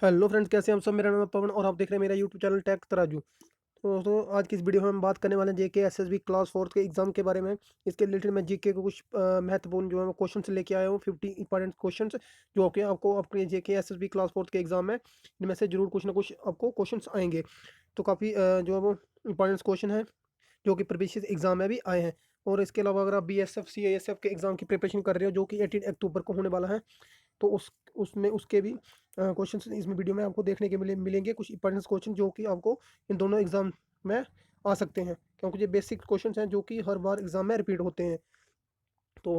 Hello friends, कैसे हैं आप सब। मेरा नाम है पवन और आप देख रहे हैं मेरा यूट्यूब चैनल टेक तराजू। आज की इस वीडियो में हम बात करने वाले हैं जेके एसएसबी क्लास फोर्थ के एग्जाम के बारे में। इसके रिलेटेड मैं जीके को कुछ महत्वपूर्ण जो है क्वेश्चन लेके आया हूँ, 50 इंपॉर्टेंट क्वेश्चन जो कि आपको अपने जेके एसएसबी क्लास फोर्थ के एग्जाम में इनमें से जरूर कुछ ना कुछ आपको क्वेश्चन आएंगे। तो काफ़ी जो है वो इंपॉर्टेंट क्वेश्चन है जो कि प्रीवियस एग्जाम में भी आए हैं। और इसके अलावा अगर आप बीएसएफ सीआईएसएफ के एग्जाम की प्रिपरेशन कर रहे हो जो कि 18 अक्टूबर को होने वाला है, तो उसमें उसके भी क्वेश्चन इसमें वीडियो में आपको देखने के मिलेंगे कुछ इंपॉर्टेंट क्वेश्चन जो कि आपको इन दोनों एग्जाम में आ सकते हैं, क्योंकि ये बेसिक क्वेश्चन हैं जो कि हर बार एग्जाम में रिपीट होते हैं। तो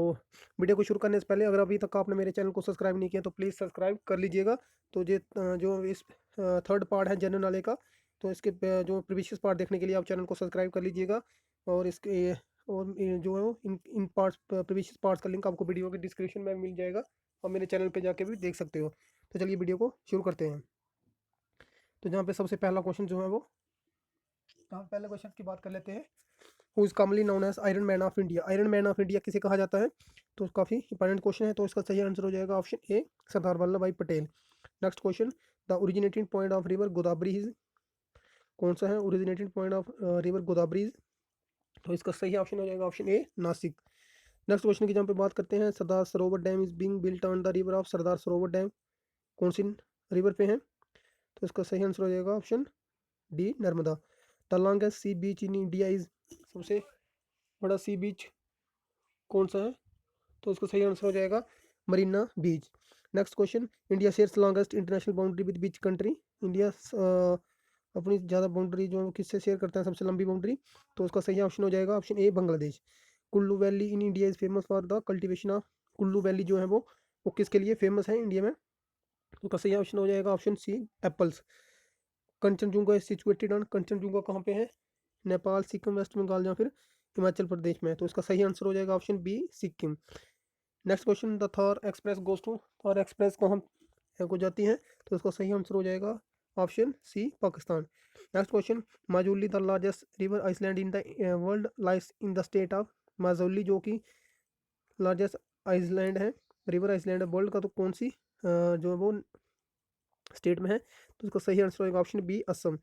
वीडियो को शुरू करने से पहले अगर अभी तक आपने मेरे चैनल को सब्सक्राइब नहीं किया तो प्लीज़ सब्सक्राइब कर लीजिएगा। तो ये जो इस थर्ड पार्ट है जनरल नॉलेज का, तो इसके जो प्रीवियस पार्ट देखने के लिए आप चैनल को सब्सक्राइब कर लीजिएगा। और इसके और जो है वो इन इन पार्ट्स प्रीवियस पार्ट्स का लिंक आपको वीडियो के डिस्क्रिप्शन में मिल जाएगा और मेरे चैनल पे जाके भी देख सकते हो। तो चलिए वीडियो को शुरू करते हैं। तो जहाँ पे सबसे पहला क्वेश्चन जो है वो, यहाँ पहले क्वेश्चन की बात कर लेते हैं। Who is commonly known as iron man of India. Iron man of India किसे कहा जाता है? तो काफ़ी इंपॉर्टेंट क्वेश्चन है। तो इसका सही आंसर हो जाएगा option A, Sardar Vallabh Bhai Patel. Next question, the originating point of river Godavari is, कौन सा है originating point of river Godavari is? तो इसका सही ऑप्शन हो जाएगा option A, Nashik. Next question की जहाँ पे बात करते हैं, Sardar Sarovar dam is being built on the river of, Sardar Sarovar dam कौन सी रिवर पे है? तो इसका सही आंसर हो जाएगा option D, Narmada. The longest sea beach in India is, सबसे बड़ा सी बीच कौन सा है? तो इसका सही आंसर हो जाएगा Marina beach. Next question, India shares longest international boundary with which country. India अपनी ज़्यादा बाउंड्री जो है वो किससे शेयर करता है, सबसे लंबी बाउंड्री? तो उसका सही ऑप्शन हो जाएगा option A, Bangladesh. Kullu valley in India is famous for the cultivation of, Kullu valley जो है वो किसके लिए फेमस है इंडिया में? तो उसका सही ऑप्शन हो जाएगा option C, apples. Kanchenjunga is situated on, Kanchenjunga कहाँ पे है? नेपाल, सिक्किम, वेस्ट बंगाल या फिर हिमाचल प्रदेश में? तो इसका सही आंसर हो जाएगा option B, Sikkim. Next question, the Thar express goes to, Thar express कहाँ को जाती है? तो इसका सही आंसर हो जाएगा option C, Pakistan. Next question, Majuli the largest river island in the world lies in the state of, Majuli जो कि लार्जेस्ट आइसलैंड है, रिवर आइसलैंड है वर्ल्ड का, तो कौन सी जो है वो स्टेट में है? तो इसका सही आंसर होगा option B, Assam.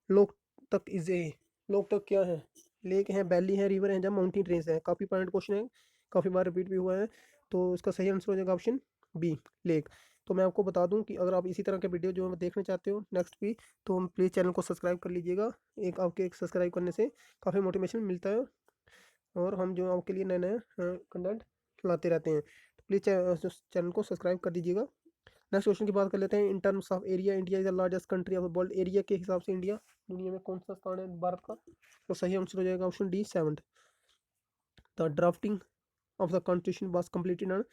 Loktak is a, Loktak क्या है? लेक है, वैली है, रिवर है, जब माउंटेन रेंज है। काफ़ी पॉइंट क्वेश्चन है, काफ़ी बार रिपीट भी हुआ है। तो इसका सही आंसर हो जाएगा ऑप्शन बी, लेक। तो मैं आपको बता दूं कि अगर आप इसी तरह के वीडियो जो है देखना चाहते हो नेक्स्ट भी, तो प्लीज़ चैनल को सब्सक्राइब कर लीजिएगा। एक सब्सक्राइब करने से काफ़ी मोटिवेशन मिलता है और हम जो आपके लिए नए नए कंटेंट लाते रहते हैं। तो प्लीज़ चैनल को सब्सक्राइब कर दीजिएगा। नेक्स्ट क्वेश्चन की बात कर लेते हैं। In terms of area, India is the largest country of the world. Area के हिसाब से इंडिया दुनिया में कौन सा स्थान है भारत का? तो सही आंसर हो जाएगा option D, 7th। The drafting of the constitution was completed on,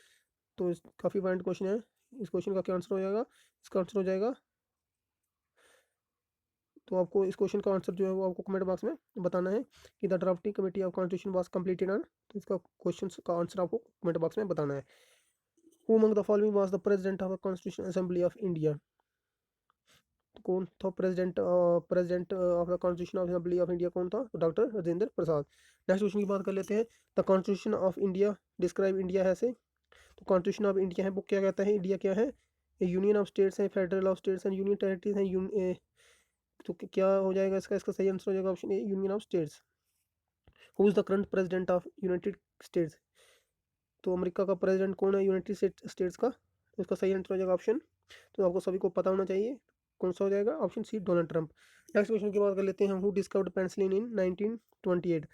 तो काफ़ी पॉइंट क्वेश्चन है। इस क्वेश्चन का क्या आंसर हो जाएगा? इसका आंसर हो जाएगा, तो आपको इस क्वेश्चन का आंसर जो है वो आपको कमेंट बॉक्स में बताना है कि the drafting committee of constitution was completed on, तो इसका क्वेश्चन का आंसर आपको कमेंट बॉक्स में बताना है। Who among the following was the president of the constitution assembly of India? तो कौन था president of the constitution of assembly of India? कौन था? डॉक्टर राजेंद्र प्रसाद। नेक्स्ट क्वेश्चन की बात कर लेते हैं। The constitution of India describe India है से, तो कॉन्स्टिट्यूशन ऑफ इंडिया है वो क्या कहता है? इंडिया क्या है? यूनियन ऑफ स्टेट्स है, federal of states and union territories है। तो क्या हो जाएगा इसका? इसका सही आंसर हो जाएगा option A, union of states. Who is the current president of United states? तो अमेरिका का प्रेसिडेंट कौन है यूनाइटेड स्टेट्स का? तो इसका सही आंसर हो जाएगा ऑप्शन, तो आपको सभी को पता होना चाहिए, कौन सा हो जाएगा? Option C, Donald Trump. Next question की बात कर लेते हैं हम। Who discovered penicillin in 1928?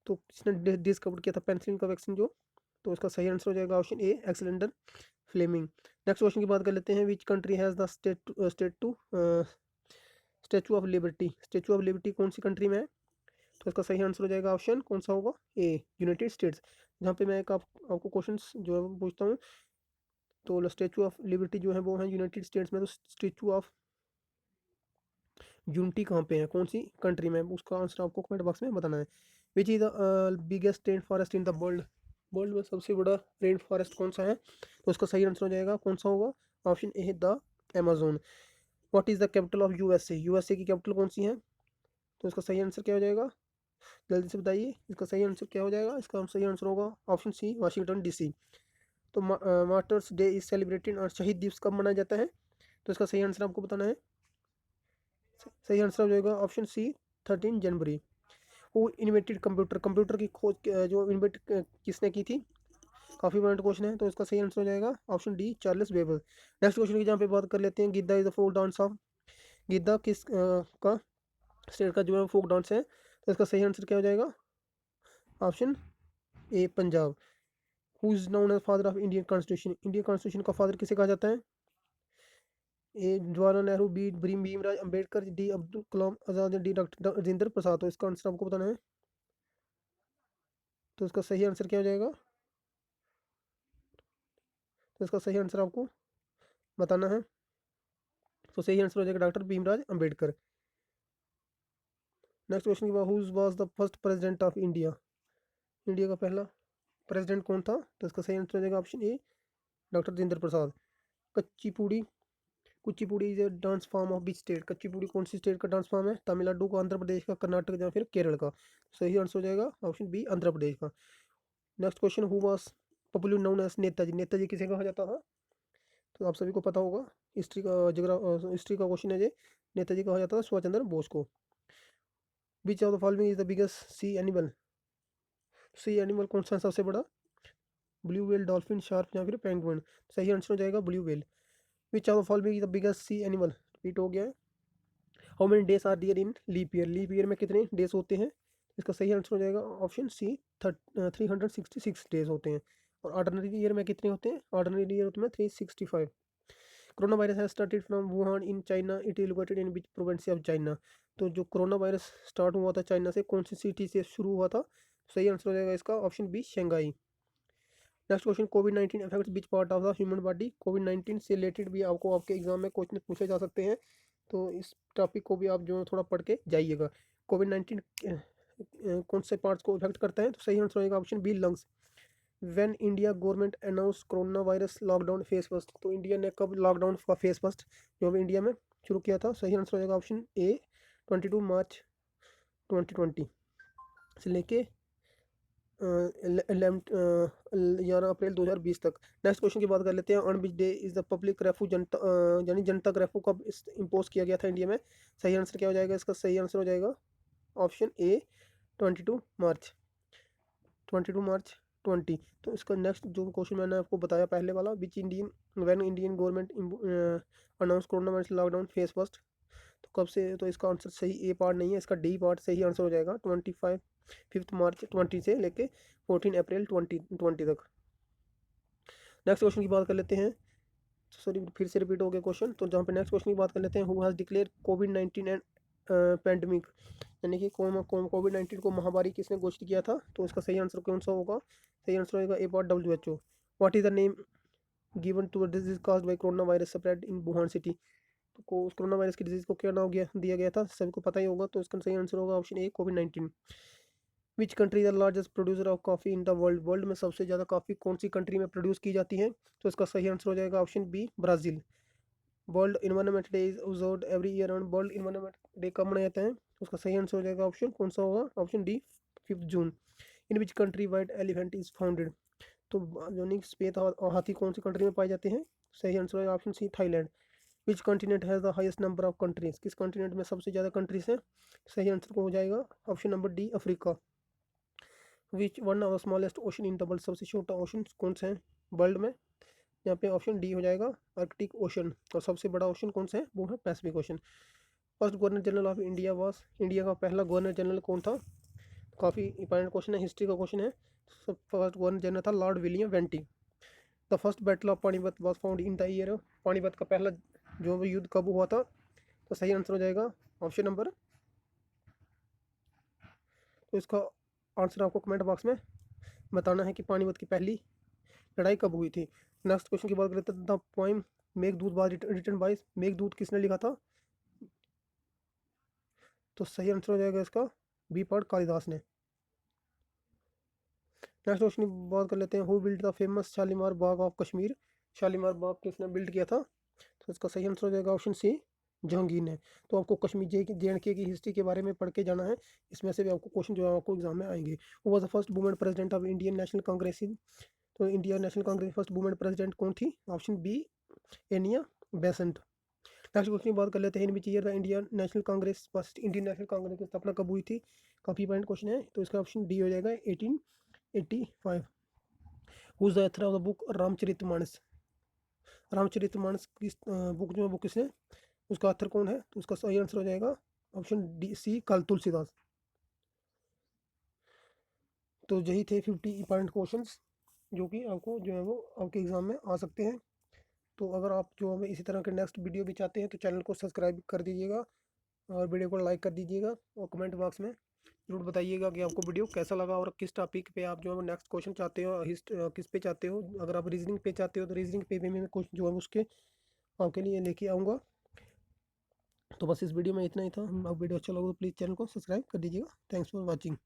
तो किसने डिस्कवर किया था पेनिसिलिन का वैक्सीन जो? तो इसका सही आंसर हो जाएगा option A, Alexander Fleming. Next question की बात कर लेते हैं। Which country has the Statue of Liberty? Statue of Liberty कौन सी कंट्री में है? तो इसका सही आंसर हो जाएगा ऑप्शन कौन सा होगा? ए, यूनाइटेड स्टेट्स। जहाँ पे मैं आपको क्वेश्चंस जो है वो पूछता हूँ, तो स्टेचू ऑफ लिबर्टी जो है वो है यूनाइटेड स्टेट्स में, तो स्टेचू ऑफ यूनिटी कहाँ पे है, कौन सी कंट्री में? उसका आंसर आपको कमेंट बॉक्स में बताना है। Which is the biggest rain forest in the world? World में सबसे बड़ा रेन फॉरेस्ट कौन सा है? तो उसका सही आंसर हो जाएगा कौन सा होगा? Option A, the Amazon. What is the capital of USA? USA की कैपिटल कौन सी है? तो इसका सही आंसर क्या हो जाएगा? जल्दी से बताइए, इसका सही आंसर क्या हो जाएगा? इसका सही आंसर होगा ऑप्शन सी, वाशिंगटन डीसी। तो मार्टर्स डे इज सेलिब्रेटेड, और शहीद दिवस कब मनाया जाता है? तो इसका सही आंसर आपको बताना है। सही आंसर हो जाएगा ऑप्शन सी 13 जनवरी। हु इन्वेंटेड कंप्यूटर, कंप्यूटर की खोज जो इन्वेंट किसने की थी, काफ़ी इंपॉर्टेंट क्वेश्चन है। तो इसका सही आंसर हो जाएगा option D Charles Weber. Next question की जहाँ पे बात कर लेते हैं, Giddha is the folk dance of, Giddha किस का स्टेट का जो है फोक डांस है। तो इसका सही आंसर क्या हो जाएगा, option A Punjab. Who is known as father of Indian constitution, Indian constitution का फादर किसे कहा जाता है। A Jawaharlal Nehru, B Bhimrao Ambedkar, D Abdul Kalam Azad, D doctor Rajendra Prasad. तो इसका आंसर आपको बताना है। तो इसका सही आंसर क्या हो जाएगा, तो इसका सही आंसर आपको बताना है। तो सही आंसर हो जाएगा doctor Bhimrao Ambedkar. Next question की बात, who was the first president of India, India का पहला प्रेसिडेंट कौन था। तो इसका सही आंसर हो जाएगा option A doctor Rajendra Prasad. Kuchipudi, Kuchipudi is a dance form of which state, Kuchipudi कौन सी स्टेट का डांस फॉर्म है, तमिलनाडु का, आंध्र प्रदेश का, कर्नाटक या फिर केरल का। सही आंसर हो जाएगा ऑप्शन बी आंध्र प्रदेश का। Next question, who was popular known as Netaji, Netaji किसे कहा जाता था। तो आप सभी को पता होगा, हिस्ट्री का हिस्ट्री का क्वेश्चन है ये। नेताजी कहा जाता था सुभाष चंद्र बोस को। Which of the following is the biggest sea animal, sea animal कौन सा सबसे बड़ा, ब्लू व्हेल, डॉल्फिन, शार्क या फिर पेंगुइन। सही आंसर हो जाएगा blue whale. Which of the following is the biggest sea animal, repeat हो गया है। How many days are there in leap year, leap year में कितने डेज होते हैं। इसका सही आंसर हो जाएगा ऑप्शन सी 366 डेज होते हैं। और ऑर्डिनरी ईयर में कितने होते हैं, ऑर्डिनरी ईयर में 365। Corona virus has started from Wuhan in China, it is located in which province of China. तो जो कोरोना वायरस स्टार्ट हुआ था चाइना से, कौन सी सिटी से शुरू हुआ था। सही आंसर हो जाएगा इसका option B Shanghai. Next question, कोविड-19 affects which part of the human body, कोविड-19 से रिलेटेड भी आपको आपके एग्जाम में क्वेश्चन पूछे जा सकते हैं। तो इस टॉपिक को भी आप जो है थोड़ा पढ़ के जाइएगा। कोविड-19 कौन से पार्ट्स को इफेक्ट करता है। तो सही आंसर होगा option B lungs. When India government announce corona virus lockdown phase first, तो इंडिया ने कब लॉकडाउन का फेज फर्स्ट जो भी इंडिया में शुरू किया था। सही आंसर हो जाएगा ऑप्शन ए 22 मार्च 2020 से लेके 11 अप्रैल 2020 तक। नेक्स्ट क्वेश्चन की बात कर लेते हैं, on which day is the public रेफू जनता यानी जनता रेफू कब इम्पोज किया गया था इंडिया में। सही आंसर क्या हो जाएगा, इसका सही आंसर हो जाएगा ऑप्शन ए 22 मार्च 20। तो इसका नेक्स्ट जो क्वेश्चन मैंने आपको बताया पहले वाला, which Indian when Indian government announce corona virus lockdown phase first, तो कब से। तो इसका आंसर सही ए पार्ट नहीं है, इसका डी पार्ट सही आंसर हो जाएगा 5 मार्च 20 से लेके 14 अप्रैल 2020 तक। नेक्स्ट क्वेश्चन की बात कर लेते हैं, सॉरी फिर से रिपीट हो गया क्वेश्चन। तो जहाँ पे नेक्स्ट क्वेश्चन की बात कर लेते हैं, who has declare covid and pandemic, यानी कि कोविड-19 को महामारी किसने घोषित किया था। तो इसका सही आंसर कौन सा होगा, सही आंसर होगा A part WHO। What is the name given to disease caused by corona virus spread in Wuhan city, तो कोरोना वायरस की डिजीज को क्या नाम दिया गया था, सभी को पता ही होगा। तो इसका सही आंसर होगा option A covid. Which country is the largest producer of coffee in the world, world में सबसे ज़्यादा कॉफ़ी कौन सी कंट्री में प्रोड्यूस की जाती है। तो इसका सही आंसर हो जाएगा option B Brazil. World environment day is observed every year on, world environment day कब मनाया जाता है। उसका सही आंसर हो जाएगा ऑप्शन कौन सा होगा, option D 5 June. In which country white elephant is founded, तो यानी श्वेत हाथी कौन सी कंट्री में पाए जाते हैं। सही आंसर है option C Thailand. Which continent has the highest number of countries, किस कॉन्टिनेंट में सबसे ज़्यादा कंट्रीज हैं। सही आंसर को हो जाएगा option number D Africa. Which one of the smallest ocean in the world, सबसे छोटा ओशन कौन सा है वर्ल्ड में। यहाँ पे ऑप्शन डी हो जाएगा आर्कटिक ओशन। और सबसे बड़ा ओशन कौन सा है, वो है Pacific ocean. First governor general of India was, India का पहला गवर्नर जनरल कौन था। काफ़ी इंपॉर्टेंट क्वेश्चन है, हिस्ट्री का क्वेश्चन है। फर्स्ट गवर्नर जनरल था Lord William vanity. The first battle of Panipat was found in the year, Panipat का पहला जो युद्ध कब हुआ था। तो सही आंसर हो जाएगा ऑप्शन नंबर, तो इसका आंसर आपको कमेंट बॉक्स में बताना है कि पानीपत की पहली लड़ाई कब हुई थी। नेक्स्ट क्वेश्चन की बात करते हैं, the poem Meghdoot was written by, Meghdoot किसने लिखा था। तो सही आंसर हो जाएगा इसका बी पार्ट कालिदास ने। नेक्स्ट क्वेश्चन की बात कर लेते हैं, who build the famous Shalimar Bagh of Kashmir, Shalimar Bagh किसने बिल्ड किया था। तो इसका सही आंसर हो जाएगा ऑप्शन सी जहांगीर ने। तो आपको कश्मीर जे की हिस्ट्री के बारे में पढ़ के जाना है, इसमें से भी आपको क्वेश्चन जो है आपको एग्जाम में आएंगे। वो was the first women president of Indian National Congress, तो Indian National Congress first women president कौन थी। Option B Annie Besant. Next question की बात कर लेते हैं, in which year the Indian National Congress first Indian National Congress की स्थापना कब हुई थी। काफ़ी इंपॉर्टेंट क्वेश्चन है, तो इसका ऑप्शन डी हो जाएगा 1885। Who is the author of the book Ramcharitmanas. Ramcharitmanas की बुक जो है वो किसने, उसका ऑथर कौन है, तो उसका सही आंसर हो जाएगा ऑप्शन डी सी कल तुलसीदास। तो यही थे 50 इंपॉर्टेंट क्वेश्चंस जो कि आपको जो है वो आपके एग्ज़ाम में आ सकते हैं। तो अगर आप जो हमें इसी तरह के नेक्स्ट वीडियो भी चाहते हैं तो चैनल को सब्सक्राइब कर दीजिएगा और वीडियो को लाइक कर दीजिएगा, और कमेंट बॉक्स में ज़रूर बताइएगा कि आपको वीडियो कैसा लगा और किस टॉपिक पे आप जो है नेक्स्ट क्वेश्चन चाहते हो, किस पे चाहते हो। अगर आप रीजनिंग पे चाहते हो तो रीजनिंग पे भी मैं कुछ जो है उसके आपके लिए लेके आऊँगा। तो बस इस वीडियो में इतना ही था। अब वीडियो अच्छा लगा तो प्लीज़ चैनल को सब्सक्राइब कर दीजिएगा। Thanks for watching.